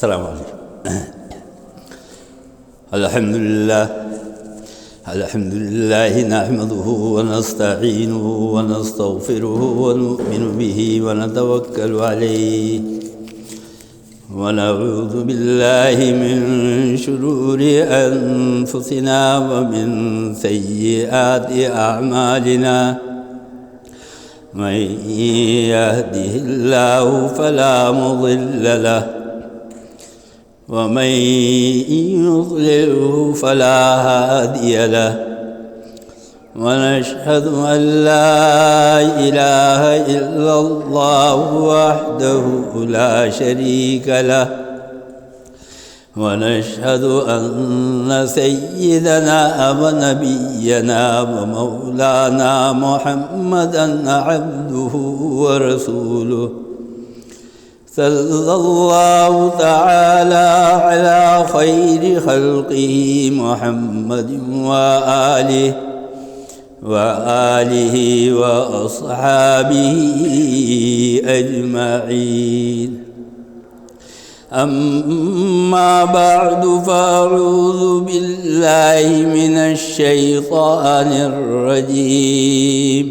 السلام علیکم۔ الحمد للہ نحمده ونستعینه ونستغفره ونؤمن به ونتوکل علیہ ونعوذ باللہ من شرور انفسنا ومن سیئات اعمالنا من يهده الله فلا مضل له ومن يضلله فلا هادي له ونشهد أن لا إله إلا الله وحده لا شريك له ونشهد أن سيدنا ونبينا ومولانا محمدا عبده ورسوله صلى الله تعالى على خير خلقه محمد وآله وأصحابه أجمعين. أما بعد فأعوذ بالله من الشيطان الرجيم.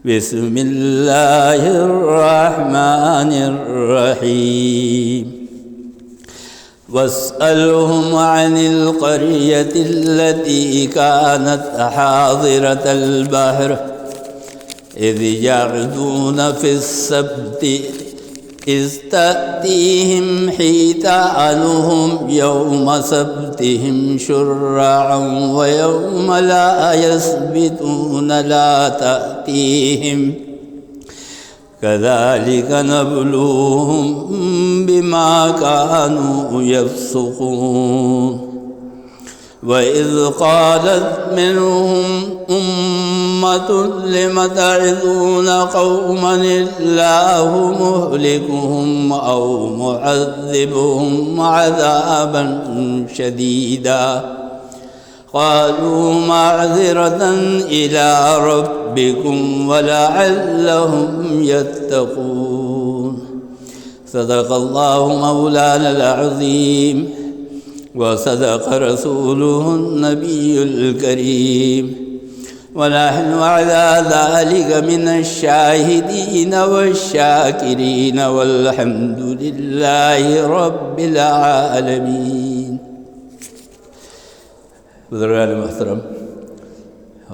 بسم الله الرحمن الرحيم. واسألهم عن القرية التي كانت حاضرة البحر إذ يعدون في السبت إذ تأتيهم حيتانهم يوم سبتهم شرعا ويوم لا يسبتون لا تأتيهم كذلك نبلوهم بما كانوا يفسقون. وإذ قالت منهم أمة لم تعظون قوما الله مهلكهم أو معذبهم عذابا شديدا قالوا معذرة إلى ربكم ولعلهم يتقون. صدق الله مولانا العظيم وصدق رسوله النبي الكريم ونحن على ذلك من الشاهدين والشاكرين والحمد لله رب العالمين. بزرگان محترم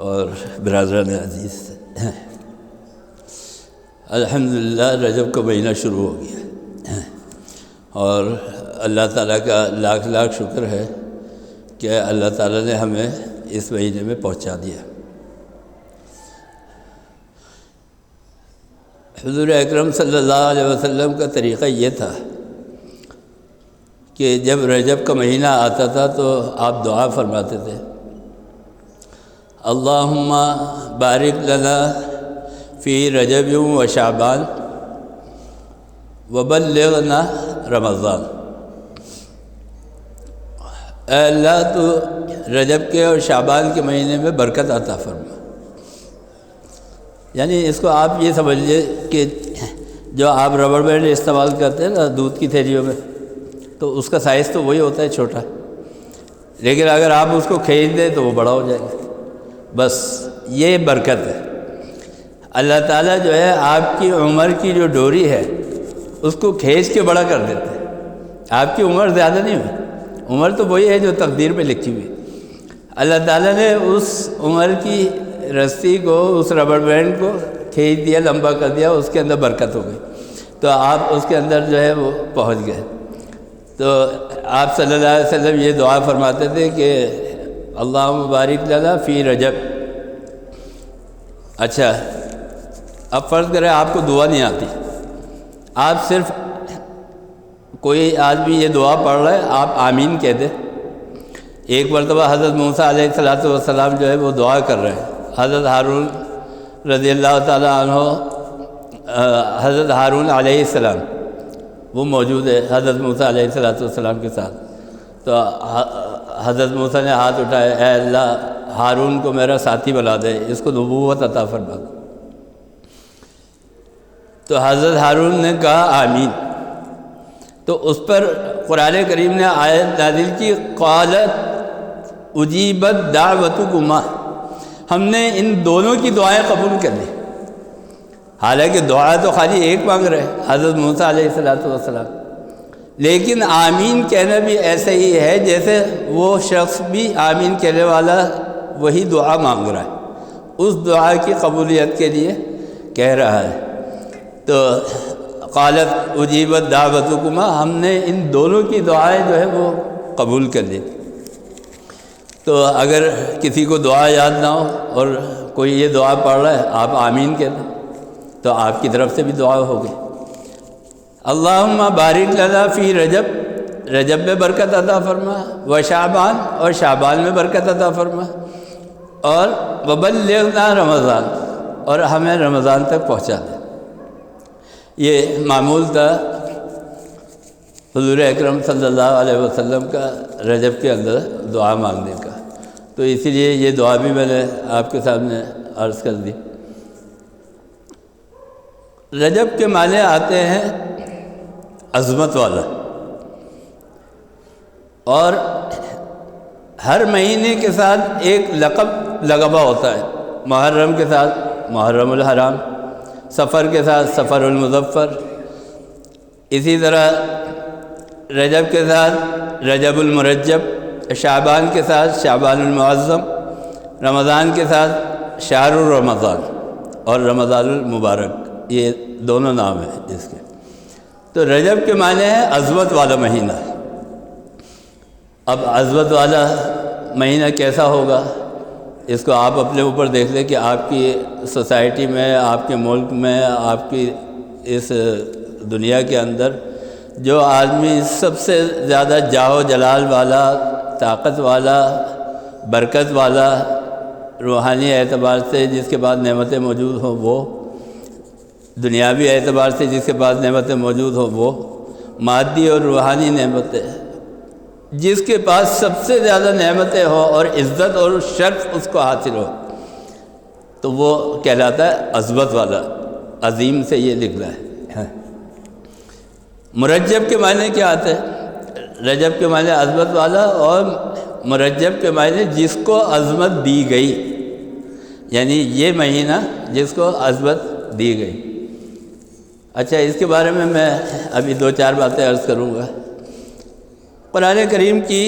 اور برادران عزیز، الحمدللہ رجب کا مہینہ شروع ہو گیا اور اللہ تعالیٰ کا لاکھ لاکھ شکر ہے کہ اللہ تعالیٰ نے ہمیں اس مہینے میں پہنچا دیا. حضور اکرم صلی اللہ علیہ وسلم کا طریقہ یہ تھا کہ جب رجب کا مہینہ آتا تھا تو آپ دعا فرماتے تھے، اللہم بارک لنا فی رجب و شعبان وبلغنا رمضان. اے اللہ تو رجب کے اور شعبان کے مہینے میں برکت عطا فرما. یعنی اس کو آپ یہ سمجھیے کہ جو آپ ربڑ بینڈ استعمال کرتے ہیں نا دودھ کی تھیلیوں میں، تو اس کا سائز تو وہی ہوتا ہے چھوٹا، لیکن اگر آپ اس کو کھینچ دیں تو وہ بڑا ہو جائے گا. بس یہ برکت ہے. اللہ تعالیٰ جو ہے آپ کی عمر کی جو ڈوری ہے اس کو کھینچ کے بڑا کر دیتے ہیں. آپ کی عمر زیادہ نہیں ہوئی، عمر تو وہی ہے جو تقدیر میں لکھی ہوئی. اللہ تعالیٰ نے اس عمر کی رسی کو، اس ربڑ بینڈ کو کھینچ دیا، لمبا کر دیا، اس کے اندر برکت ہو گئی، تو آپ اس کے اندر جو ہے وہ پہنچ گئے. تو آپ صلی اللہ علیہ وسلم یہ دعا فرماتے تھے کہ اللہم بارک لنا فی رجب. اچھا، اب فرض کریں آپ کو دعا نہیں آتی، آپ صرف کوئی آدمی یہ دعا پڑھ رہا ہے، آپ آمین کہہ دیں. ایک مرتبہ حضرت موسیٰ علیہ السلام جو ہے وہ دعا کر رہے ہیں. حضرت ہارون رضی اللہ تعالیٰ عنہ، حضرت ہارون علیہ السلام وہ موجود ہے حضرت موسیٰ علیہ السلام کے ساتھ. تو حضرت موسیٰ نے ہاتھ اٹھائے، اے اللہ ہارون کو میرا ساتھی بنا دے، اس کو نبوت عطا فرما دے. تو حضرت ہارون نے کہا آمین. تو اس پر قرآن کریم نے آیت نازل کی قالت اجیبت دعوتکما، ہم نے ان دونوں کی دعائیں قبول کر لی۔ حالانکہ دعا تو خالی ایک مانگ رہے حضرت موسیٰ علیہ السلام، لیکن آمین کہنا بھی ایسا ہی ہے جیسے وہ شخص بھی آمین کہنے والا وہی دعا مانگ رہا ہے، اس دعا کی قبولیت کے لیے کہہ رہا ہے۔ تو قالت اجیبت دعوتکما، ہم نے ان دونوں کی دعائیں جو ہے وہ قبول کر لی۔ تو اگر کسی کو دعا یاد نہ ہو اور کوئی یہ دعا پڑھ رہا ہے، آپ آمین کہہ دیں تو آپ کی طرف سے بھی دعا ہوگی۔ اللہم بارک لنا فی رجب، رجب میں برکت عطا فرما، و شعبان، اور شعبان میں برکت عطا فرما، اور وبلغنا رمضان، اور ہمیں رمضان تک پہنچا دے۔ یہ معمول تھا حضور اکرم صلی اللہ علیہ وسلم کا رجب کے اندر دعا مانگنے کا، تو اسی لیے یہ دعا بھی میں نے آپ کے سامنے عرض کر دی۔ رجب کے معنی آتے ہیں عظمت والا، اور ہر مہینے کے ساتھ ایک لقب لگا ہوا ہوتا ہے۔ محرم کے ساتھ محرم الحرام، سفر کے ساتھ سفر المظفر، اسی طرح رجب کے ساتھ رجب المرجب، شعبان کے ساتھ شعبان المعظم، رمضان کے ساتھ شہر الرمضان اور رمضان المبارک، یہ دونوں نام ہیں اس کے۔ تو رجب کے معنی ہے عظمت والا مہینہ۔ اب عظمت والا مہینہ کیسا ہوگا، اس کو آپ اپنے اوپر دیکھ لیں کہ آپ کی سوسائٹی میں، آپ کے ملک میں، آپ کی اس دنیا کے اندر جو آدمی سب سے زیادہ جاہ و جلال والا، طاقت والا، برکت والا، روحانی اعتبار سے جس کے بعد نعمتیں موجود ہوں وہ، دنیاوی اعتبار سے جس کے پاس نعمتیں موجود ہوں وہ، مادی اور روحانی نعمتیں، جس کے پاس سب سے زیادہ نعمتیں ہوں اور عزت اور شرف اس کو حاصل ہو، تو وہ کہلاتا ہے عظمت والا۔ عظیم سے یہ نکلا ہے۔ مرجب کے معنی کیا آتے ہیں؟ رجب کے معنی عظمت والا، اور مرجب کے معنی جس کو عظمت دی گئی، یعنی یہ مہینہ جس کو عظمت دی گئی۔ اچھا، اس کے بارے میں ابھی 2-4 باتیں عرض کروں گا۔ قرآن کریم کی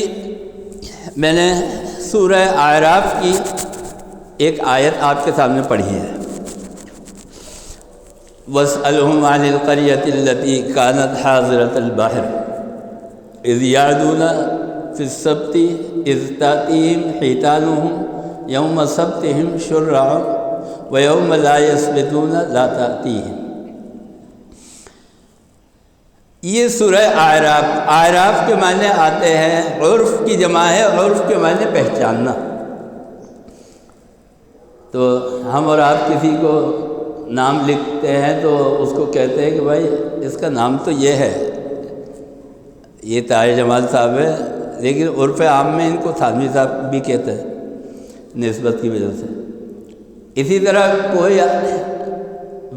میں نے سورہ اعراف کی ایک آیت آپ کے سامنے پڑھی ہے۔ وَاسْأَلْهُمْ عَنِ الْقَرْيَةِ الَّتِي كَانَتْ حَاضِرَةَ الْبَحْرِ إِذْ يَعْدُونَ فِي السَّبْتِ إِذْ تَأْتِيهِمْ حِيتَانُهُمْ يَوْمَ سَبْتِهِمْ شُرَّعًا وَيَوْمَ لَا يَسْبِتُونَ لَا تَأْتِيهِمْ۔ یہ سورہ اعراف کے معنی آتے ہیں، عرف کی جمع ہے، عرف کے معنی پہچاننا۔ تو ہم اور آپ کسی کو نام لکھتے ہیں تو اس کو کہتے ہیں کہ بھائی اس کا نام تو یہ ہے، یہ طاہر جمال صاحب ہے، لیکن عرف عام میں ان کو تھانوی صاحب بھی کہتے ہیں نسبت کی وجہ سے۔ اسی طرح کوئی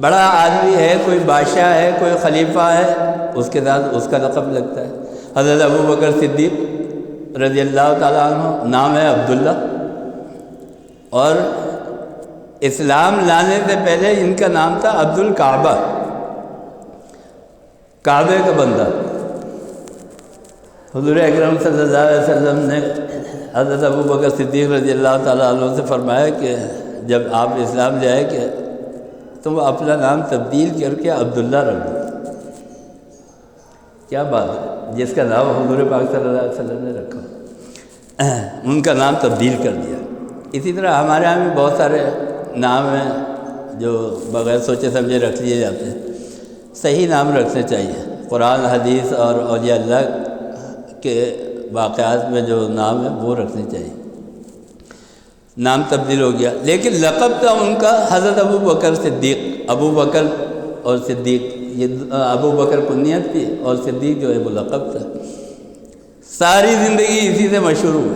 بڑا آدمی ہے، کوئی بادشاہ ہے، کوئی خلیفہ ہے، اس کے ساتھ اس کا لقب لگتا ہے۔ حضرت ابوبکر صدیق رضی اللہ تعالیٰ عنہ نام ہے عبداللہ، اور اسلام لانے سے پہلے ان کا نام تھا عبد الکعبہ، کعبے کا بندہ۔ حضور اکرم صلی اللہ علیہ وسلم نے حضرت ابوبکر صدیق رضی اللہ تعالیٰ عنہ سے فرمایا کہ جب آپ اسلام لے آئے کہ تم اپنا نام تبدیل کر کے عبداللہ رکھ دو۔ کیا بات ہے، جس کا نام حضور پاک صلی اللہ علیہ وسلم نے رکھا، ان کا نام تبدیل کر دیا۔ اسی طرح ہمارے یہاں بھی بہت سارے نام ہیں جو بغیر سوچے سمجھے رکھ لیے جاتے ہیں۔ صحیح نام رکھنے چاہیے۔ قرآن، حدیث اور اولیاء اللہ کے واقعات میں جو نام ہے وہ رکھنے چاہیے۔ نام تبدیل ہو گیا، لیکن لقب تھا ان کا حضرت ابوبکر صدیق۔ ابو بکر اور صدیق، یہ ابو بکر کنیت تھی اور صدیق جو ہے وہ لقب تھا۔ ساری زندگی اسی سے مشہور ہوئی،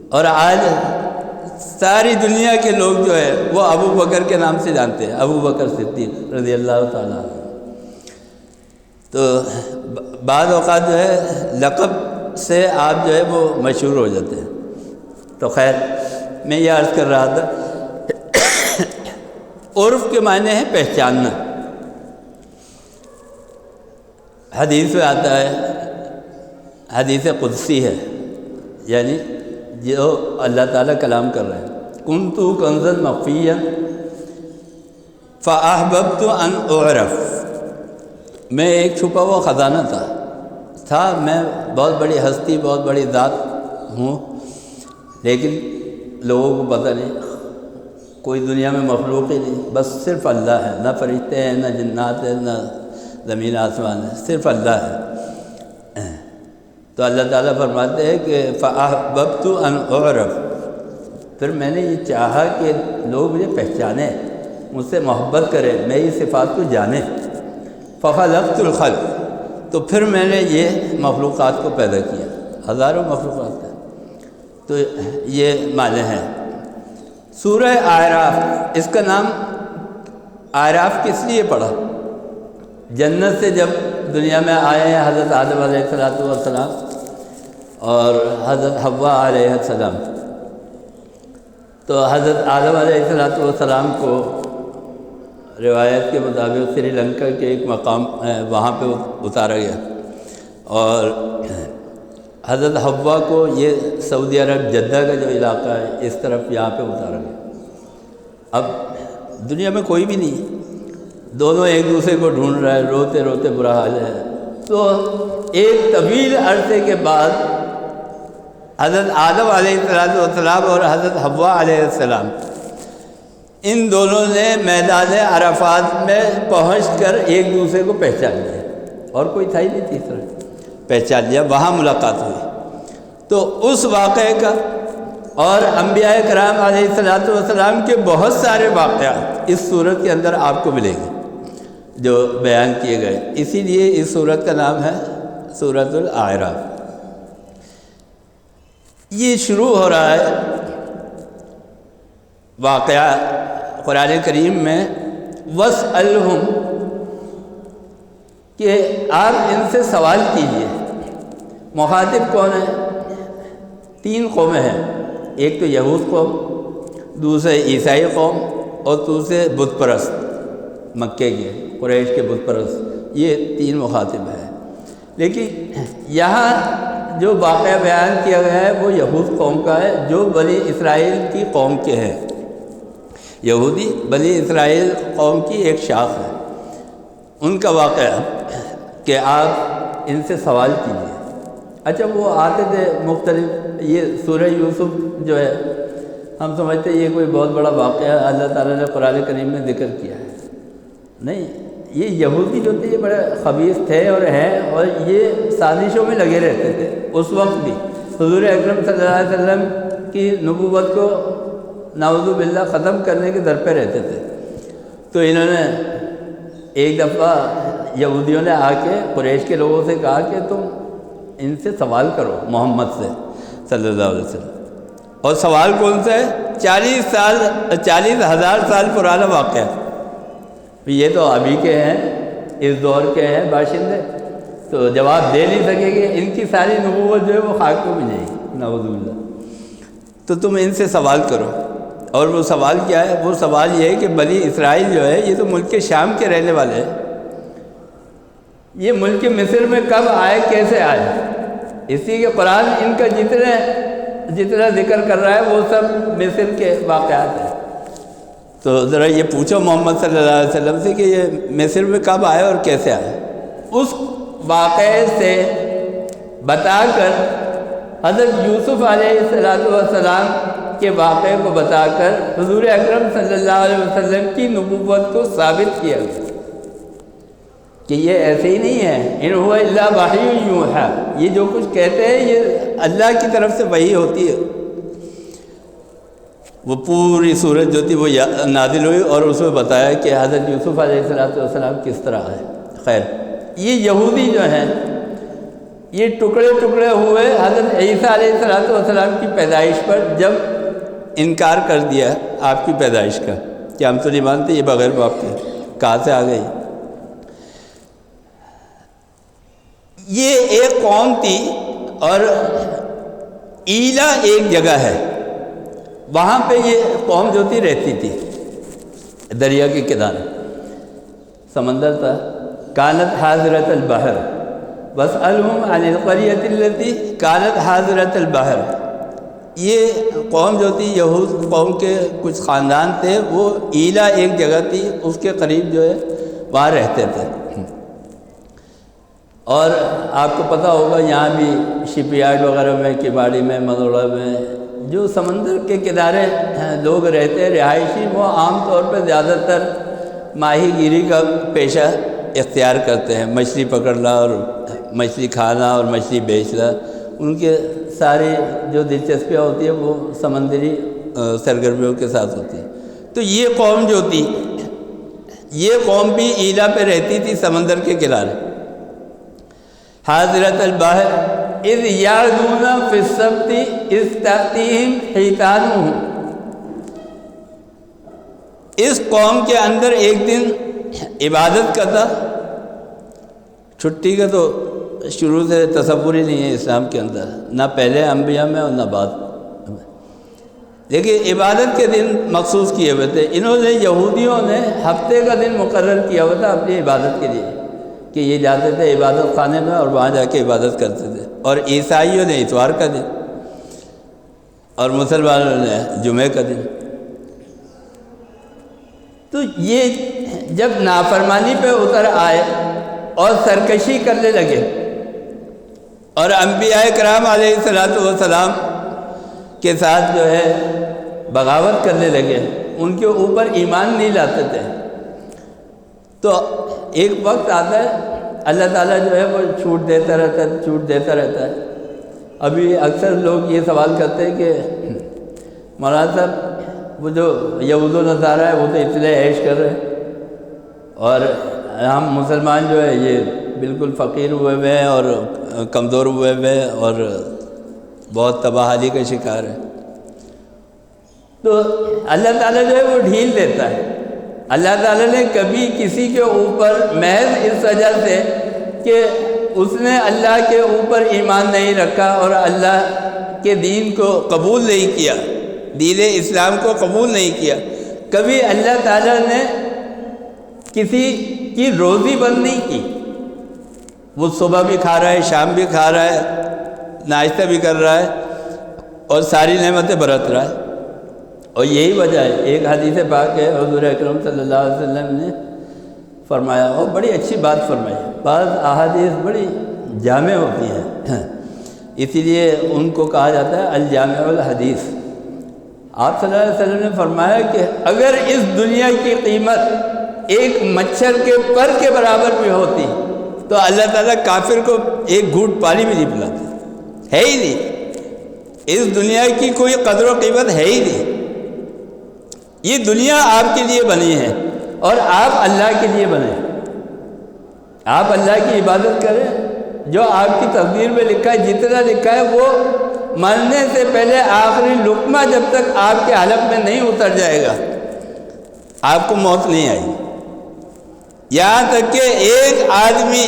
اور آج ساری دنیا کے لوگ جو ہے وہ ابو بکر کے نام سے جانتے ہیں، ابو بکر صدیق رضی اللہ تعالیٰ عنہ۔ تو بعض اوقات جو ہے لقب سے آپ جو ہے وہ مشہور ہو جاتے ہیں. تو خیر میں یہ عرض کر رہا تھا عرف کے معنی ہے پہچاننا. حدیث میں آتا ہے، حدیث قدسی ہے، یعنی جو اللہ تعالیٰ کلام کر رہے ہیں، کنتو کنزا مخفیا فاحببت ان اعرف، میں ایک چھپا ہوا خزانہ تھا، میں بہت بڑی ہستی، بہت بڑی ذات ہوں، لیکن لوگوں کو پتہ نہیں، کوئی دنیا میں مخلوق ہی نہیں، بس صرف اللہ ہے، نہ فرشتے ہیں، نہ جنات ہیں، نہ زمین آسمان ہے، صرف اللہ ہے. تو اللہ تعالیٰ فرماتے ہیں کہ فاحببت ان اعرف، پھر میں نے یہ چاہا کہ لوگ مجھے پہچانیں، مجھ سے محبت کریں، میری صفات کو جانیں. فخلقت الخلق، تو پھر میں نے یہ مخلوقات کو پیدا کیا، ہزاروں مخلوقات کا. تو یہ معنی ہے. سورہ اعراف، اس کا نام اعراف کس لیے پڑھا؟ جنت سے جب دنیا میں آئے ہیں حضرت آدم علیہ السلام اور حضرت حوا علیہ السلام، تو حضرت آدم علیہ السلام کو روایت کے مطابق سری لنکا کے ایک مقام وہاں پہ اتارا گیا، اور حضرت حوا کو یہ سعودی عرب جدہ کا جو علاقہ ہے اس طرف یہاں پہ اتارا گیا. اب دنیا میں کوئی بھی نہیں، دونوں ایک دوسرے کو ڈھونڈ رہے ہیں، روتے روتے برا حال ہے. تو ایک طویل عرصے کے بعد حضرت آدم علیہ السلام اور حضرت حوا علیہ السلام، ان دونوں نے میدان عرفات میں پہنچ کر ایک دوسرے کو پہچان لیا، اور کوئی تھا ہی نہیں تیسرا، پہچان لیا، وہاں ملاقات ہوئی. تو اس واقعے کا اور انبیاء کرام علیہ السلام کے بہت سارے واقعات اس سورت کے اندر آپ کو ملیں گے جو بیان کیے گئے. اسی لیے اس سورت کا نام ہے سورۃ الاعراف. یہ شروع ہو رہا ہے واقعہ قرآن کریم میں وَاسْأَلْهُمْ، کہ آپ ان سے سوال کیجئے. مخاطب کون ہے؟ 3 قومیں ہیں، ایک تو یہود قوم، دوسرے عیسائی قوم، اور دوسرے بت پرست، مکے کے قریش کے بت پرست. یہ 3 مخاطب ہیں. لیکن یہاں جو واقعہ بیان کیا گیا ہے وہ یہود قوم کا ہے، جو بنی اسرائیل کی قوم کے ہیں. یہودی بنی اسرائیل قوم کی ایک شاخ ہے. ان کا واقعہ کہ آپ ان سے سوال کیجئے. اچھا، وہ آتے تھے مختلف. یہ سورہ یوسف جو ہے ہم سمجھتے ہیں یہ کوئی بہت بڑا واقعہ اللہ تعالیٰ نے قرآن کریم میں ذکر کیا ہے. نہیں، یہ یہودی جو تھے یہ بڑے خبیث تھے اور ہیں، اور یہ سازشوں میں لگے رہتے تھے. اس وقت بھی حضور اکرم صلی اللہ علیہ وسلم کی نبوت کو نعوذ باللہ ختم کرنے کے در پہ رہتے تھے. تو انہوں نے ایک دفعہ یہودیوں نے آ کے قریش کے لوگوں سے کہا کہ تم ان سے سوال کرو محمد سے صلی اللہ علیہ وسلم. اور سوال کون سا ہے؟ 40,000 سال پرانا واقعہ. یہ تو ابھی کے ہیں، اس دور کے ہیں باشندے، تو جواب دے نہیں سکیں گے. ان کی ساری نبوت جو ہے وہ خاک میں جائے گی نعوذ باللہ. تو تم ان سے سوال کرو. اور وہ سوال کیا ہے؟ وہ سوال یہ ہے کہ بنی اسرائیل جو ہے یہ تو ملک شام کے رہنے والے ہیں، یہ ملک مصر میں کب آئے، کیسے آئے؟ اسی کے قرآن ان کا جتنا ذکر کر رہا ہے وہ سب مصر کے واقعات ہیں. تو ذرا یہ پوچھو محمد صلی اللہ علیہ وسلم سے کہ یہ مصر میں کب آئے اور کیسے آئے. اس واقعے سے بتا کر حضرت یوسف علیہ السلام کے واقعے کو بتا کر حضور اکرم صلی اللہ علیہ وسلم کی نبوت کو ثابت کیا گیا کہ یہ ایسے ہی نہیں ہے. ان هو الا وحی یوحی، یہ جو کچھ کہتے ہیں یہ اللہ کی طرف سے وحی ہوتی ہے. وہ پوری صورت جو تھی وہ نازل ہوئی اور اس میں بتایا کہ حضرت یوسف علیہ السلام کس طرح ہے. خیر، یہ یہودی جو ہیں یہ ٹکڑے ٹکڑے ہوئے حضرت عیسیٰ علیہ السلام کی پیدائش پر، جب انکار کر دیا آپ کی پیدائش کا کہ ہم تو نہیں مانتے، یہ بغیر باپ کے کہاں سے آ گئی. یہ ایک قوم تھی اور ایلا ایک جگہ ہے، وہاں پہ یہ قوم جو تھی رہتی تھی، دریا کے کنارے سمندر تھا۔ کانت حاضرۃ البحر واسألہم عن القریۃ التی کانت حاضرۃ البحر۔ یہ قوم جو تھی یہود قوم کے کچھ خاندان تھے، وہ ایلا ایک جگہ تھی، اس کے قریب جو ہے وہاں رہتے تھے۔ اور آپ کو پتہ ہوگا یہاں بھی شپ یارڈ وغیرہ میں، کباڑی میں، مدوڑا میں جو سمندر کے کنارے لوگ رہتے ہیں رہائشی، وہ عام طور پہ زیادہ تر ماہی گیری کا پیشہ اختیار کرتے ہیں، مچھلی پکڑنا اور مچھلی کھانا اور مچھلی بیچنا، ان کے ساری جو دلچسپیاں ہوتی ہیں وہ سمندری سرگرمیوں کے ساتھ ہوتی ہیں۔ تو یہ قوم جو تھی، یہ قوم بھی ایلا پہ رہتی تھی سمندر کے کنارے۔ حاضرۃ البحر اذ یعدون فی السبت اذ تأتیہم حیتانہم۔ اس قوم کے اندر ایک دن عبادت کا تھا، چھٹی کا تو شروع سے تصور ہی نہیں ہے اسلام کے اندر، نہ پہلے انبیاء میں اور نہ بعد میں، لیکن عبادت کے دن مخصوص کیے ہوئے تھے۔ انہوں نے یہودیوں نے ہفتے کا دن مقرر کیا ہوا تھا اپنی عبادت کے لیے، کہ یہ جاتے تھے عبادت خانے میں اور وہاں جا کے عبادت کرتے تھے، اور عیسائیوں نے اتوار کا دن اور مسلمانوں نے جمعہ کا دن۔ تو یہ جب نافرمانی پہ اتر آئے اور سرکشی کرنے لگے اور انبیاء کرام علیہ السلام کے ساتھ جو ہے بغاوت کرنے لگے، ان کے اوپر ایمان نہیں لاتے تھے، تو ایک وقت آتا ہے اللہ تعالیٰ جو ہے وہ چھوٹ دیتا رہتا ہے۔ ابھی اکثر لوگ یہ سوال کرتے ہیں کہ مولانا صاحب وہ جو یہود و نصارہ ہے وہ تو اتنے عیش کر رہے ہیں، اور ہم مسلمان جو ہے یہ بالکل فقیر ہوئے ہوئے ہیں اور کمزور ہوئے ہوئے ہیں اور بہت تباہی کا شکار ہے۔ تو اللہ تعالیٰ جو ہے وہ ڈھیل دیتا ہے۔ اللہ تعالیٰ نے کبھی کسی کے اوپر محض اس وجہ سے کہ اس نے اللہ کے اوپر ایمان نہیں رکھا اور اللہ کے دین کو قبول نہیں کیا، دین اسلام کو قبول نہیں کیا، کبھی اللہ تعالیٰ نے کسی کی روزی بند نہیں کی۔ وہ صبح بھی کھا رہا ہے، شام بھی کھا رہا ہے، ناشتہ بھی کر رہا ہے اور ساری نعمتیں برت رہا ہے۔ اور یہی وجہ ہے، ایک حدیث پاک ہے حضور اکرم صلی اللہ علیہ وسلم نے فرمایا، اور بڑی اچھی بات فرمائی، بعض احادیث بڑی جامع ہوتی ہیں، اسی لیے ان کو کہا جاتا ہے الجامع الحدیث۔ آپ صلی اللہ علیہ وسلم نے فرمایا کہ اگر اس دنیا کی قیمت ایک مچھر کے پر کے برابر بھی ہوتی تو اللہ تعالیٰ کافر کو ایک گھونٹ پانی بھی نہیں پلاتا، ہے ہی نہیں، اس دنیا کی کوئی قدر و قیمت ہے ہی نہیں۔ یہ دنیا آپ کے لیے بنی ہے اور آپ اللہ کے لیے بنے، آپ اللہ کی عبادت کریں، جو آپ کی تقدیر میں لکھا ہے، جتنا لکھا ہے وہ مرنے سے پہلے آخری لقمہ جب تک آپ کے حلق میں نہیں اتر جائے گا آپ کو موت نہیں آئی۔ یہاں تک کہ ایک آدمی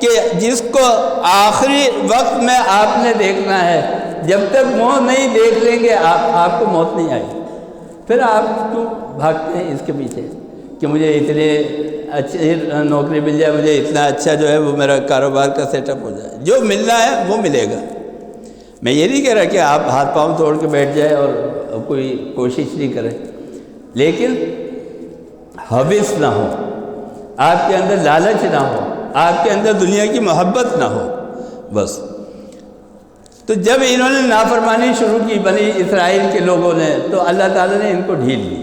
کہ جس کو آخری وقت میں آپ نے دیکھنا ہے، جب تک موت نہیں دیکھ لیں گے آپ کو موت نہیں آئی، پھر آپ کیوں بھاگتے ہیں اس کے پیچھے کہ مجھے اتنے اچھی نوکری مل جائے، مجھے اتنا اچھا جو ہے وہ میرا کاروبار کا سیٹ اپ ہو جائے، جو ملنا ہے وہ ملے گا۔ میں یہ نہیں کہہ رہا کہ آپ ہاتھ پاؤں توڑ کے بیٹھ جائیں اور کوئی کوشش نہیں کریں، لیکن حوث نہ ہو، آپ کے اندر لالچ نہ ہو، آپ کے اندر دنیا کی محبت نہ ہو، بس۔ تو جب انہوں نے نافرمانی شروع کی بنی اسرائیل کے لوگوں نے، تو اللہ تعالیٰ نے ان کو ڈھیل دی۔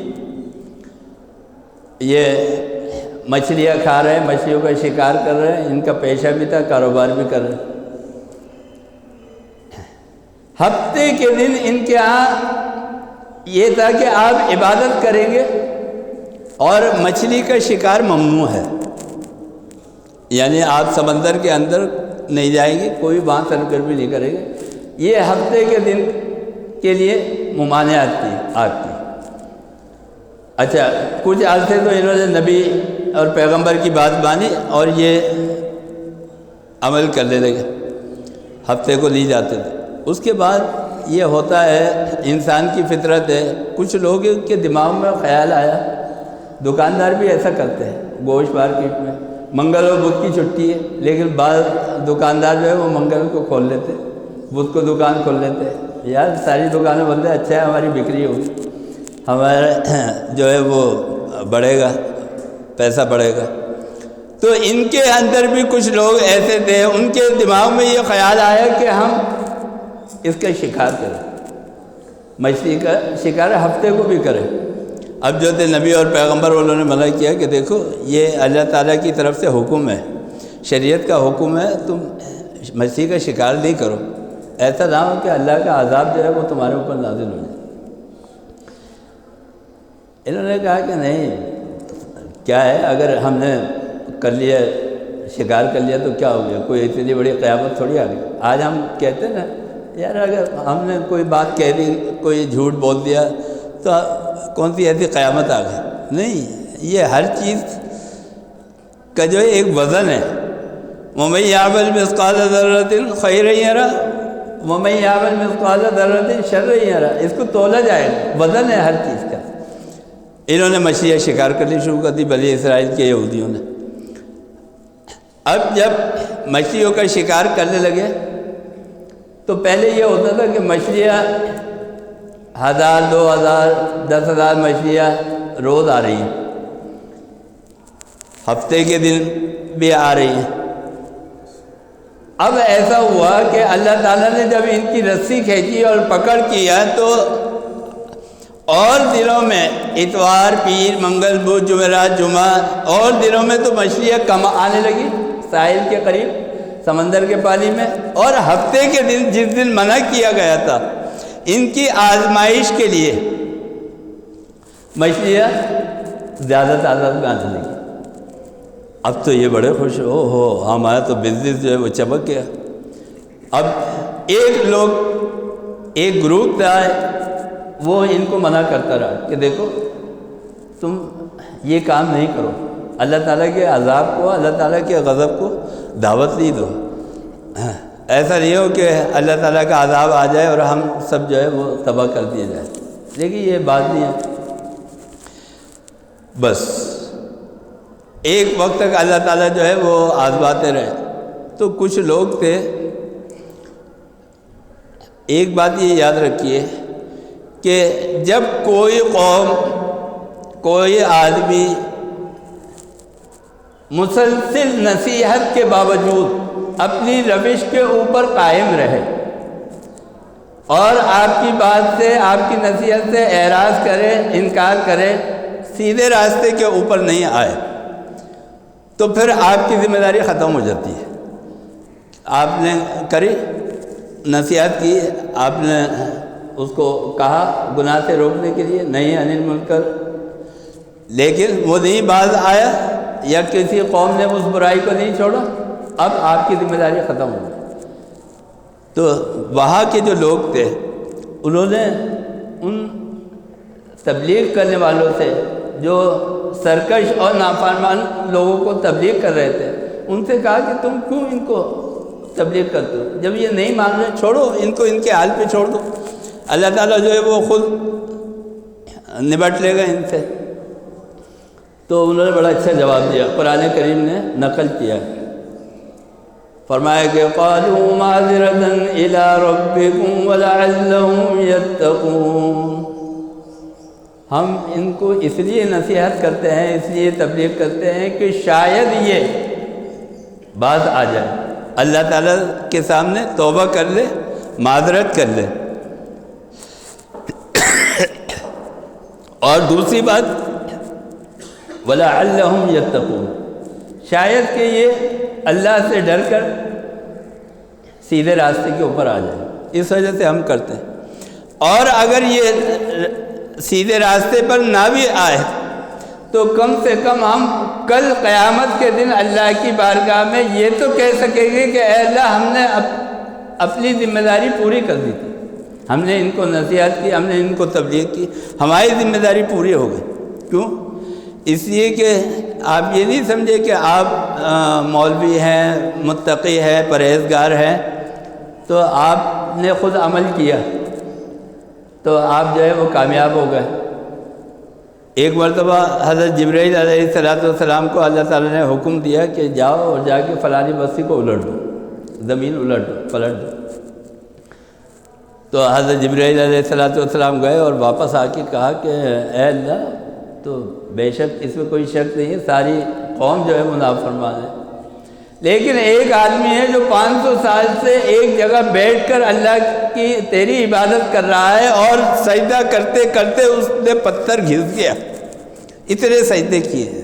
یہ مچھلیاں کھا رہے ہیں، مچھلیوں کا شکار کر رہے ہیں، ان کا پیشہ بھی تھا، کاروبار بھی کر رہے ہیں۔ ہفتے کے دن ان کے ہاں یہ تھا کہ آپ عبادت کریں گے اور مچھلی کا شکار ممنوع ہے، یعنی آپ سمندر کے اندر نہیں جائیں گے، کوئی وہاں سرگرمی نہیں کریں گے۔ یہ ہفتے کے دن کے لیے ممانعت تھی آپ کی۔ اچھا، کچھ عرصے تو انہوں نے نبی اور پیغمبر کی بات مانی اور یہ عمل کرنے لگے، ہفتے کو لی جاتے تھے۔ اس کے بعد یہ ہوتا ہے، انسان کی فطرت ہے، کچھ لوگ کے دماغ میں خیال آیا، دکاندار بھی ایسا کرتے ہیں گوشت مارکیٹ میں، منگل اور بدھ کی چھٹی ہے، لیکن بعض دکاندار جو ہے وہ منگل کو کھول لیتے، بدھ کو دکان کھول لیتے، یار ساری دکانیں بند ہیں، اچھا ہے ہماری بکری ہوگی، ہمارا جو ہے وہ بڑھے گا، پیسہ بڑھے گا۔ تو ان کے اندر بھی کچھ لوگ ایسے تھے، ان کے دماغ میں یہ خیال آیا کہ ہم اس کا شکار کریں، مچھلی کا شکار ہفتے کو بھی کریں۔ اب جو تھے نبی اور پیغمبر، انہوں نے منع کیا کہ دیکھو یہ اللہ تعالیٰ کی طرف سے حکم ہے، شریعت کا حکم ہے، تم مچھلی کا شکار نہیں کرو، ایسا نہ ہو کہ اللہ کا عذاب جو ہے وہ تمہارے اوپر نازل ہو جائے۔ انہوں نے کہا کہ نہیں، کیا ہے، اگر ہم نے کر لیا شکار کر لیا تو کیا ہو گیا، کوئی اتنی بڑی قیامت تھوڑی آ گئی۔ آج ہم کہتے ہیں نا یار اگر ہم نے کوئی بات کہہ دی، کوئی جھوٹ بول دیا تو کون سی ایسی قیامت آ گئی؟ نہیں، یہ ہر چیز کا جو ہے ایک وزن ہے۔ وَمَن يَعْمَلْ مِثْقَالَ ذَرَّةٍ خَيْرًا يَرَهُ وَمَن يَعْمَلْ مِثْقَالَ ذَرَّةٍ شَرًّا يَرَهُ، اس کو تولا جائے گا، وزن ہے ہر چیز کا۔ انہوں نے مچھلیاں شکار کرنی شروع کر دی، بنی اسرائیل کے یہودیوں نے۔ اب جب مچھلیوں کا شکار کرنے لگے تو پہلے یہ ہوتا تھا کہ مچھلیاں 1000 2000 10,000 مچھلیاں روز آ رہی ہیں، ہفتے کے دن بھی آ رہی ہیں۔ اب ایسا ہوا کہ اللہ تعالیٰ نے جب ان کی رسی کھینچی اور پکڑ کیا تو اور دنوں میں اتوار، پیر، منگل، بدھ، جمعرات، جمعہ اور دنوں میں تو مچھلیاں کم آنے لگی ساحل کے قریب، سمندر کے پانی میں، اور ہفتے کے دن جس دن منع کیا گیا تھا ان کی آزمائش کے لیے مچھلیاں زیادہ تعداد میں آنے لگی۔ اب تو یہ بڑے خوش ہو ہمارا تو بزنس جو ہے وہ چمک گیا۔ اب ایک گروپ تھا، وہ ان کو منع کرتا رہا کہ دیکھو تم یہ کام نہیں کرو، اللہ تعالیٰ کے عذاب کو، اللہ تعالیٰ کے غضب کو دعوت نہیں دو، ایسا نہیں ہو کہ اللہ تعالیٰ کا عذاب آ جائے اور ہم سب جو ہے وہ تباہ کر دیے جائے۔ لیکن یہ بات نہیں ہے، بس ایک وقت تک اللہ تعالیٰ جو ہے وہ آزماتے رہے۔ تو کچھ لوگ تھے، ایک بات یہ یاد رکھیے کہ جب کوئی قوم، کوئی آدمی مسلسل نصیحت کے باوجود اپنی روش کے اوپر قائم رہے اور آپ کی بات سے، آپ کی نصیحت سے اعراض کرے، انکار کرے، سیدھے راستے کے اوپر نہیں آئے، تو پھر آپ کی ذمہ داری ختم ہو جاتی ہے۔ آپ نے کری، نصیحت کی، آپ نے اس کو کہا گناہ سے روکنے کے لیے، نہیں عن المنکر، لیکن وہ نہیں باز آیا یا کسی قوم نے اس برائی کو نہیں چھوڑا، اب آپ کی ذمہ داری ختم ہو گئی۔ تو وہاں کے جو لوگ تھے انہوں نے ان تبلیغ کرنے والوں سے، جو سرکش اور نافرمان لوگوں کو تبلیغ کر رہے تھے، ان سے کہا کہ تم کیوں ان کو تبلیغ کرتے ہو؟ جب یہ نہیں مان رہے چھوڑو ان کو، ان کے حال پہ چھوڑ دو، اللہ تعالیٰ جو ہے وہ خود نبٹ لے گا ان سے۔ تو انہوں نے بڑا اچھا جواب دیا، قرآن کریم نے نقل کیا، فرمایا کہ قالوا معذرۃ الی ربکم ولعلہم یتقون، ہم ان کو اس لیے نصیحت کرتے ہیں، اس لیے تبلیغ کرتے ہیں کہ شاید یہ بات آ جائے، اللہ تعالیٰ کے سامنے توبہ کر لے، معذرت کر لے۔ اور دوسری بات وَلَعَلَّهُمْ يَتَّقُونَ، شاید کہ یہ اللہ سے ڈر کر سیدھے راستے کے اوپر آ جائے، اس وجہ سے ہم کرتے ہیں۔ اور اگر یہ سیدھے راستے پر نہ بھی آئے تو کم سے کم ہم کل قیامت کے دن اللہ کی بارگاہ میں یہ تو کہہ سکیں گے کہ اے اللہ ہم نے اپنی ذمہ داری پوری کر دی تھی، ہم نے ان کو نصیحت کی، ہم نے ان کو تبلیغ کی، ہماری ذمہ داری پوری ہو گئی۔ کیوں اس لیے کہ آپ یہ نہیں سمجھے کہ آپ مولوی ہیں، متقی ہیں، پرہیزگار ہیں، تو آپ نے خود عمل کیا تو آپ جو ہے وہ کامیاب ہو گئے۔ ایک مرتبہ حضرت جبرائیل علیہ السلام کو اللہ تعالیٰ نے حکم دیا کہ جاؤ اور جا کے فلانی بستی کو الٹ دو، زمین پلٹ دو۔ تو حضرت جبرائیل علیہ السلام گئے اور واپس آ کے کہا کہ اے اللہ، تو بے شک اس میں کوئی شک نہیں ہے، ساری قوم جو ہے وہ نافرمان ہے، لیکن ایک آدمی ہے جو 500 سال سے ایک جگہ بیٹھ کر اللہ کی تیری عبادت کر رہا ہے، اور سجدہ کرتے کرتے اس نے پتھر گھس گیا، اتنے سجدے کیے ہیں۔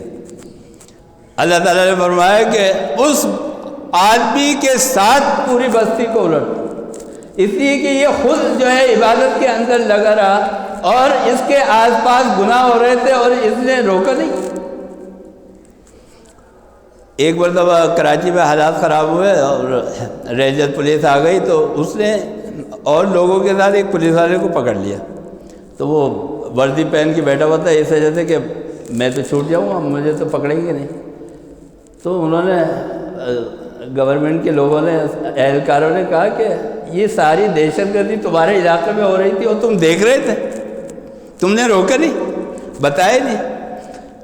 اللہ تعالیٰ نے فرمایا کہ اس آدمی کے ساتھ پوری بستی کو الٹ دو، اس لیے کہ یہ خود جو ہے عبادت کے اندر لگا رہا اور اس کے آس پاس گناہ ہو رہے تھے اور اس نے روکا نہیں۔ ایک مرتبہ کراچی میں حالات خراب ہوئے اور ریجر پولیس آ گئی، تو اس نے اور لوگوں کے ساتھ ایک پولیس والے کو پکڑ لیا، تو وہ وردی پہن کے بیٹھا ہوا تھا اس وجہ سے کہ میں تو چھوٹ جاؤں گا، مجھے تو پکڑیں گے نہیں۔ تو انہوں نے گورنمنٹ کے لوگوں نے، اہلکاروں نے کہا کہ یہ ساری دہشت گردی تمہارے علاقے میں ہو رہی تھی اور تم دیکھ رہے تھے، تم نے روکا نہیں، بتایا نہیں۔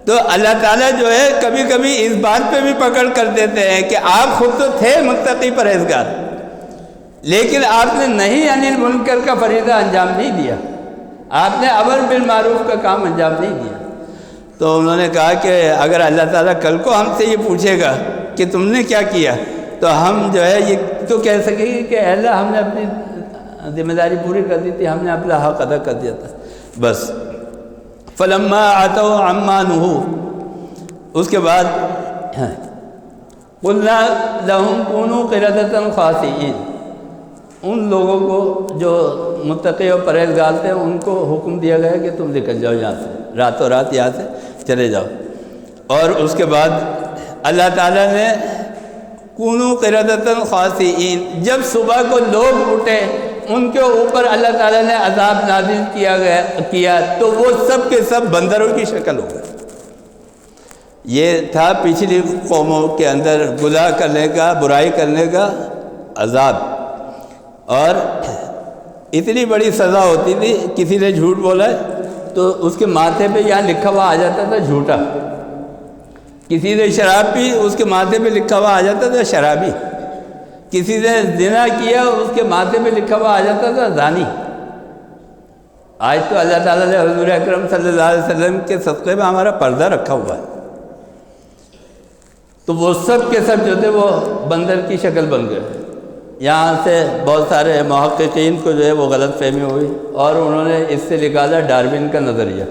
تو اللہ تعالیٰ جو ہے کبھی کبھی اس بات پہ بھی پکڑ کر دیتے ہیں کہ آپ خود تو تھے متقی پرہیزگار، لیکن آپ نے نہیں عن المنکر کا فریضہ انجام نہیں دیا، آپ نے امر بالمعروف کا کام انجام نہیں دیا۔ تو انہوں نے کہا کہ اگر اللہ تعالیٰ کل کو ہم سے یہ پوچھے گا کہ تم نے کیا کیا، تو ہم جو ہے یہ تو کہہ سکیں گے کہ اے اللہ ہم نے اپنی ذمہ داری پوری کر دی تھی، ہم نے اپنا حق ادا کر دیا تھا بس۔ فلما عتوا عما نہوا، اس کے بعد قلنا لهم كونوا قردة خاسئين، ان لوگوں کو جو متقی اور پرہیزگار تھے ان کو حکم دیا گیا کہ تم نکل جاؤ یہاں سے، راتوں رات یہاں سے چلے جاؤ۔ اور اس کے بعد اللہ تعالیٰ نے کونوا قردة خاسئین، جب صبح کو لوگ اٹھے ان کے اوپر اللہ تعالیٰ نے عذاب نازل کیا تو وہ سب کے سب بندروں کی شکل ہو گئے۔ یہ تھا پچھلی قوموں کے اندر گناہ کرنے کا، برائی کرنے کا عذاب، اور اتنی بڑی سزا ہوتی تھی، کسی نے جھوٹ بولا ہے تو اس کے ماتھے پہ یہاں لکھا ہوا آ جاتا تھا جھوٹا، کسی نے شراب پی اس کے ماتھے پہ لکھا ہوا آ جاتا تھا شرابی، کسی نے زنا کیا اس کے ماتھے پہ لکھا ہوا آ جاتا تھا زانی۔ آج تو اللہ تعالیٰ نے حضور اکرم صلی اللہ علیہ وسلم کے صدقے میں ہمارا پردہ رکھا ہوا ہے، تو وہ سب کے سب جو تھے وہ بندر کی شکل بن گئے۔ یہاں سے بہت سارے محققین کو جو ہے وہ غلط فہمی ہوئی اور انہوں نے اس سے نکالا ڈارون کا نظریہ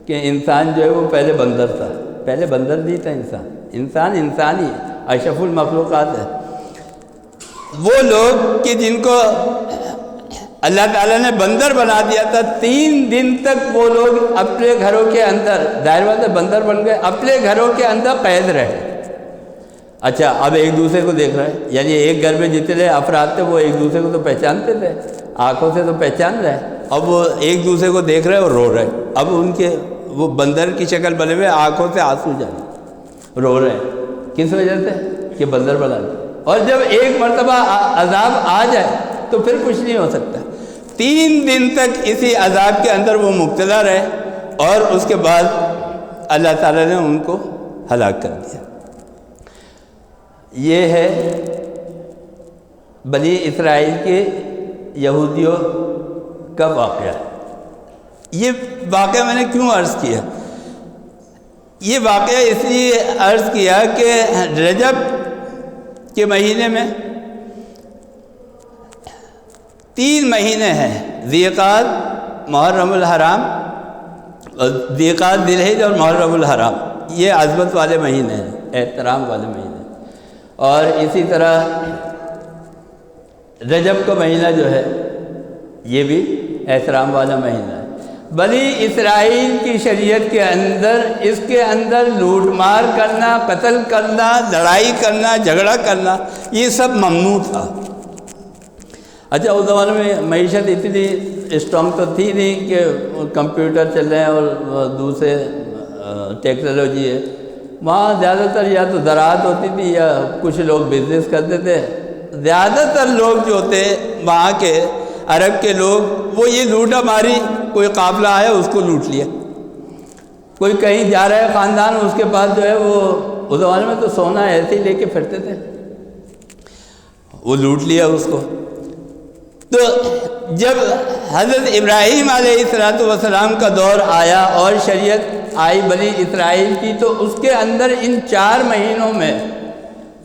کہ انسان جو ہے وہ پہلے بندر تھا، پہلے بندر نہیں تھا انسان انسان ہی اشرف المخلوقات ہے۔ وہ لوگ کہ جن کو اللہ تعالیٰ نے بندر بنا دیا تھا، 3 دن تک وہ لوگ اپنے گھروں کے اندر، ظاہر بات ہے بندر بن گئے، اپنے گھروں کے اندر قید رہے۔ اچھا اب ایک دوسرے کو دیکھ رہے ہیں، یعنی ایک گھر میں جتنے افراد تھے وہ ایک دوسرے کو تو پہچانتے تھے، آنکھوں سے تو پہچان رہے، اب وہ ایک دوسرے کو دیکھ رہے اور رو رہے، اب ان کے وہ بندر کی شکل بنے ہوئے آنکھوں سے آنسو جانے، رو رہے ہیں، کس وجہ سے کہ بندر بنا دیا۔ اور جب ایک مرتبہ عذاب آ جائے تو پھر کچھ نہیں ہو سکتا۔ 3 دن تک اسی عذاب کے اندر وہ مبتلا رہے اور اس کے بعد اللہ تعالیٰ نے ان کو ہلاک کر دیا۔ یہ ہے بنی اسرائیل کے یہودیوں کا واقعہ۔ یہ واقعہ میں نے کیوں عرض کیا؟ یہ واقعہ اس لیے عرض کیا کہ رجب کے مہینے میں 3 مہینے ہیں، ذی القعدہ، محرم الحرام، ذی القعدہ، ذی الحجہ اور محرم الحرام، یہ عظمت والے مہینے ہیں، احترام والے مہینے۔ اور اسی طرح رجب کا مہینہ جو ہے یہ بھی احترام والا مہینہ ہے۔ بنی اسرائیل کی شریعت کے اندر اس کے اندر لوٹ مار کرنا، قتل کرنا، لڑائی کرنا، جھگڑا کرنا، یہ سب ممنوع تھا۔ اچھا اس زمانے میں معیشت اتنی اسٹرانگ تو تھی نہیں کہ کمپیوٹر چل رہے ہیں اور دوسرے ٹیکنالوجی ہے، وہاں زیادہ تر یا تو زراعت ہوتی تھی یا کچھ لوگ بزنس کرتے تھے۔ زیادہ تر لوگ جو تھے وہاں کے عرب کے لوگ وہ یہ لوٹا ماری، کوئی قافلہ آیا اس کو لوٹ لیا، کوئی کہیں جا رہا ہے خاندان اس کے پاس جو ہے وہ اس زمانے میں تو سونا ایسے ہی لے کے پھرتے تھے، وہ لوٹ لیا اس کو۔ تو جب حضرت ابراہیم علیہ السلام کا دور آیا اور شریعت آئی بنی اسرائیل کی، تو اس کے اندر ان 4 مہینوں میں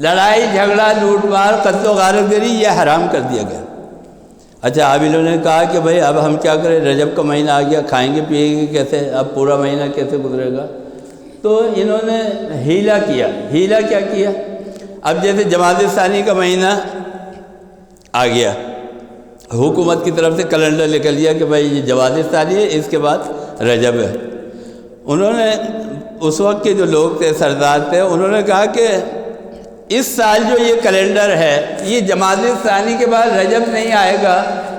لڑائی جھگڑا لوٹ مار قتل و غارت گری یہ حرام کر دیا گیا۔ اچھا اب انہوں نے کہا کہ بھائی اب ہم کیا کریں، رجب کا مہینہ آ گیا، کھائیں گے پیئیں گے کیسے، اب پورا مہینہ کیسے گزرے گا؟ تو انہوں نے ہیلا کیا۔ ہیلا کیا کیا؟ اب جیسے جمادی ثانی کا مہینہ آ گیا، حکومت کی طرف سے کیلنڈر نکل گیا کہ بھائی یہ جمادی ثانی ہے، اس کے بعد رجب ہے۔ انہوں نے اس وقت کے جو لوگ تھے سردار تھے، انہوں نے کہا کہ اس سال جو یہ کیلنڈر ہے یہ جمادی ثانی کے بعد رجب نہیں آئے گا،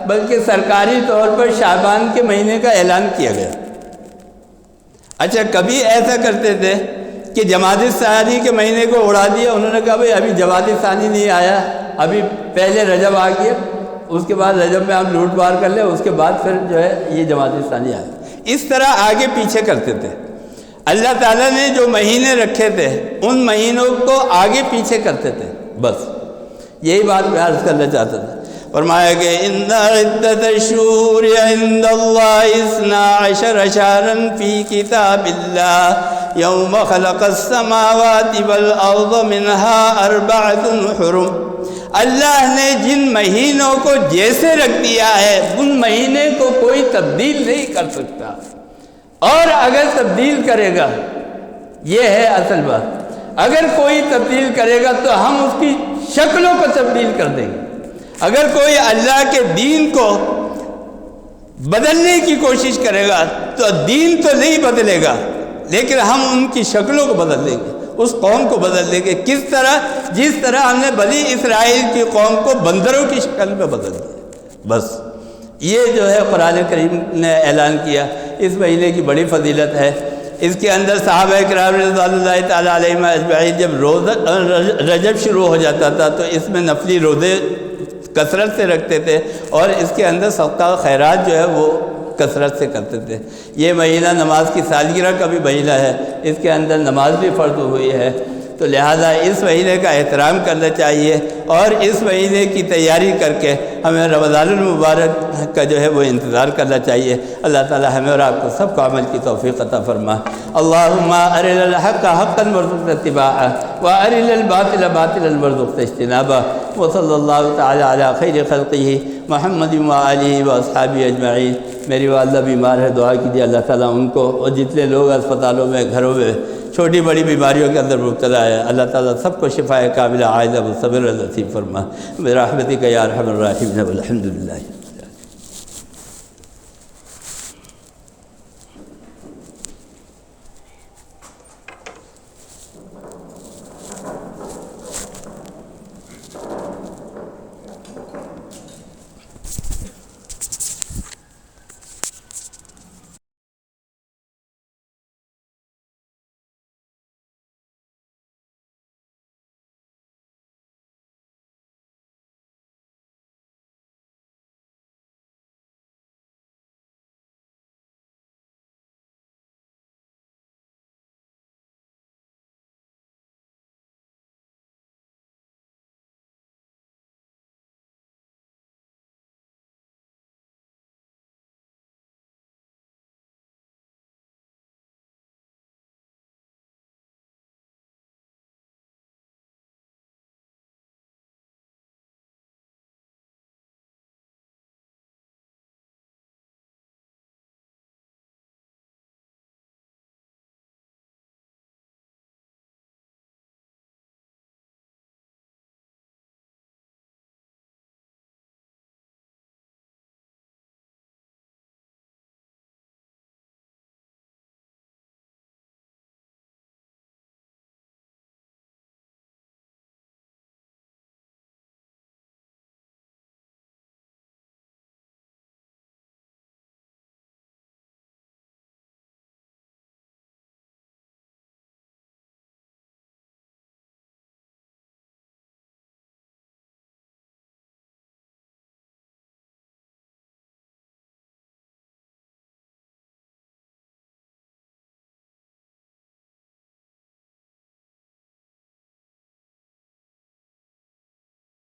بلکہ سرکاری طور پر شعبان کے مہینے کا اعلان کیا گیا۔ اچھا کبھی ایسا کرتے تھے کہ جمادی ثانی کے مہینے کو اڑا دیا، انہوں نے کہا بھائی ابھی جمادی ثانی نہیں آیا، ابھی پہلے رجب آ گیا، اس کے بعد رجب میں ہم لوٹ مار کر لیں، اس کے بعد پھر جو ہے یہ جمادی ثانی آئے۔ اس طرح آگے پیچھے کرتے تھے۔ اللہ تعالیٰ نے جو مہینے رکھے تھے ان مہینوں کو آگے پیچھے کرتے تھے، بس یہی بات میں عرض کرنا چاہتا تھا۔ فرمایا کہ ان عدت الشہور عند اللہ 12 شہرا فی کتاب اللہ یوم خلق السماوات والارض منها 4 حرم۔ اللہ نے جن مہینوں کو جیسے رکھ دیا ہے ان مہینے کو کوئی تبدیل نہیں کر سکتا، اور اگر تبدیل کرے گا، یہ ہے اصل بات، اگر کوئی تبدیل کرے گا تو ہم اس کی شکلوں کو تبدیل کر دیں گے۔ اگر کوئی اللہ کے دین کو بدلنے کی کوشش کرے گا تو دین تو نہیں بدلے گا، لیکن ہم ان کی شکلوں کو بدل دیں گے، اس قوم کو بدل دیں گے۔ کس طرح؟ جس طرح ہم نے بنی اسرائیل کی قوم کو بندروں کی شکل میں بدل دیا۔ بس یہ جو ہے قرآن کریم نے اعلان کیا۔ اس مہینے کی بڑی فضیلت ہے۔ اس کے اندر صحابہ کرام رضوان اللہ تعالیٰ علیہم اجمعین جب رجب شروع ہو جاتا تھا تو اس میں نفلی روزے کثرت سے رکھتے تھے، اور اس کے اندر صدقہ خیرات جو ہے وہ کثرت سے کرتے تھے۔ یہ مہینہ نماز کی سالگرہ کا بھی مہینہ ہے، اس کے اندر نماز بھی فرض ہوئی ہے، تو لہٰذا اس مہینے کا احترام کرنا چاہیے، اور اس مہینے کی تیاری کر کے ہمیں رمضان المبارک کا جو ہے وہ انتظار کرنا چاہیے۔ اللہ تعالی ہمیں اور آپ کو سب کو عمل کی توفیق عطا فرما۔ اللہم ارنا الحق حقا وارزقنا اتباعہ وارنا الباطل باطلا وارزقنا اجتنابہ، وصلی اللہ تعالی علی خیر خلقہ محمد وآلہ واصحابہ اجمعین۔ میری والدہ بیمار ہے، دعا کیجیے اللہ تعالیٰ ان کو اور جتنے لوگ اسپتالوں میں گھروں میں چھوٹی بڑی بیماریوں کے اندر مبتلا ہے، اللہ تعالیٰ سب کو شفا کاملہ عاجلہ و صبر نصیب فرما برحمتک یا ارحم الراحمین والحمد للہ۔